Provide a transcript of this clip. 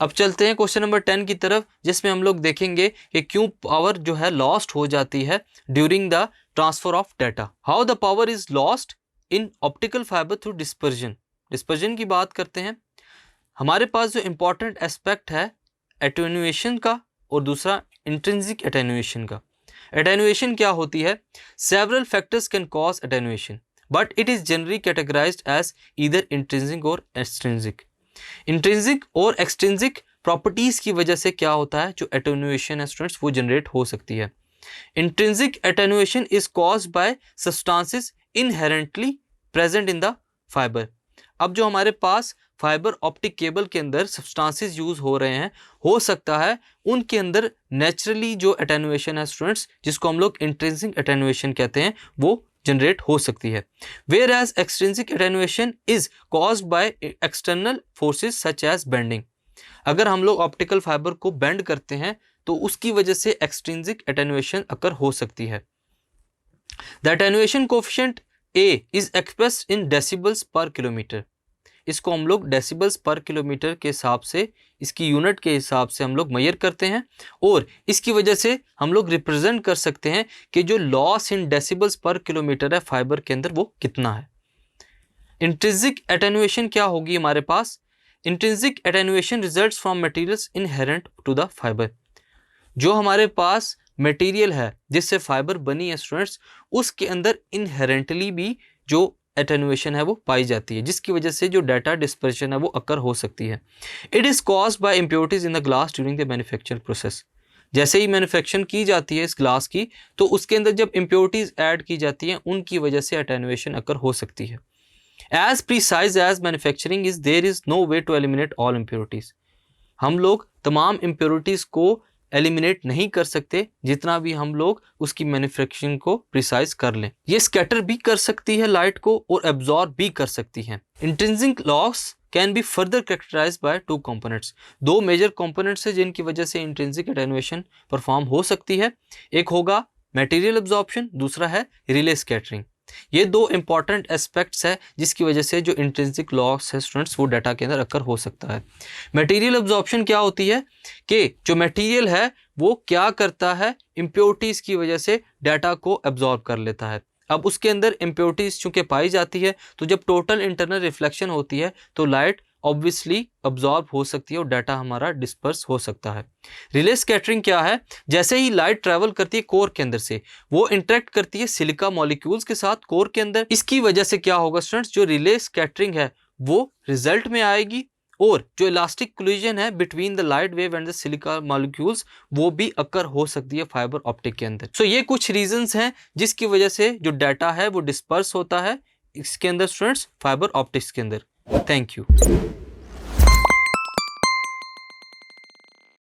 अब चलते हैं क्वेश्चन नंबर 10 की तरफ, जिसमें हम लोग देखेंगे कि क्यों पावर जो है लॉस्ट हो जाती है during the transfer of data. How the power is lost in optical fibre through dispersion. Dispersion की बात करते हैं। हमारे पास जो इंपॉर्टेंट एस्पेक्ट है एटेन्युएशन का और दूसरा इंट्रिंसिक एटेन्युएशन का। एटेन्युएशन क्या होती है? Several factors can cause attenuation but it is generally categorized as either intrinsic और एक्सट्रिंसिक। इंट्रिंसिक और एक्सट्रिंसिक प्रॉपर्टीज की वजह से क्या होता है, जो एटेन्युएशन है स्टूडेंट्स वो जनरेट हो सकती है। Intrinsic attenuation is caused bye substances inherently present in the fibre. अब जो हमारे पास फाइबर ऑप्टिक केबल के अंदर सब्सटेंसेस यूज हो रहे हैं, हो सकता है उनके अंदर नेचुरली जो एटेन्युएशन है स्टूडेंट्स, जिसको हम लोग इंट्रिंसिक एटेन्युएशन कहते हैं, वो जनरेट हो सकती है। Where as extrinsic attenuation is caused by external forces such as bending. अगर हम लोग ऑप्टिकल फाइबर को बेंड करते हैं तो उसकी वजह से एक्सट्रिंसिक एटेन्युएशन अकर हो सकती है। The attenuation coefficient A is expressed in decibels पर किलोमीटर। इसको हम लोग डेसिबल्स पर किलोमीटर के हिसाब से, इसकी यूनिट के हिसाब से हम लोग मेजर करते हैं और इसकी वजह से हम लोग रिप्रेजेंट कर सकते हैं कि जो लॉस इन डेसिबल्स पर किलोमीटर है फाइबर के अंदर वो कितना है। इंट्रिंसिक एटेन्युएशन क्या होगी हमारे पास? Intrinsic attenuation results from materials inherent to the fiber. जो हमारे पास मटेरियल है जिससे फाइबर बनी है स्टूडेंट्स, उसके अंदर इनहेरेंटली भी जो एटेन्युएशन है वो पाई जाती है, जिसकी वजह से जो डाटा डिस्पर्शन है वो अकर हो सकती है। It is caused bye impurities in the glass during the manufacture process. जैसे ही मैन्युफैक्चर की जाती है इस ग्लास की, तो उसके अंदर जब इम्प्योरिटीज ऐड की जाती हैं, उनकी वजह से एटेन्युएशन अकर हो सकती है। As precise as manufacturing is, there is no way to eliminate all impurities. हम लोग तमाम इम्प्योरिटीज को एलिमिनेट नहीं कर सकते, जितना भी हम लोग उसकी मैन्युफैक्चरिंग को प्रिसाइज कर लें। ये स्कैटर भी कर सकती है लाइट को और एब्जॉर्ब भी कर सकती हैं। Intrinsic loss can be further characterized by two components. दो मेजर कंपोनेंट्स है जिनकी वजह से इंट्रिंसिक एटेन्युएशन परफॉर्म हो सकती है। एक होगा मटेरियल एब्जॉर्प्शन, दूसरा है रिले स्कैटरिंग। ये दो इंपॉर्टेंट एस्पेक्ट्स है जिसकी वजह से जो इंट्रिंसिक लॉस है स्टूडेंट्स वो डाटा के अंदर अकर हो सकता है। मटेरियल एब्जॉर्प्शन क्या होती है कि जो मटेरियल है वो क्या करता है, इम्प्योरिटीज की वजह से डाटा को एब्जॉर्ब कर लेता है। अब उसके अंदर इम्प्योरिटीज चूंकि पाई जाती है, तो जब टोटल इंटरनल रिफ्लेक्शन होती है तो लाइट ऑब्वियसली अब्जॉर्ब हो सकती है और डाटा हमारा डिस्पर्स हो सकता है। रिले स्कैटरिंग क्या है? जैसे ही लाइट ट्रैवल करती है कोर के अंदर से, वो इंटरेक्ट करती है सिलिका मॉलिक्यूल्स के साथ कोर के अंदर। इसकी वजह से क्या होगा स्टूडेंट्स, जो रिले स्कैटरिंग है वो रिजल्ट में आएगी और जो इलास्टिक कोलिजन है between the light wave and the silica molecules वो भी अकर हो सकती है फाइबर ऑप्टिक के अंदर। सो ये कुछ रीजंस हैं जिसकी वजह से जो डाटा है वो डिस्पर्स होता है इसके अंदर स्टूडेंट्स, फाइबर ऑप्टिक्स के अंदर। Thank you.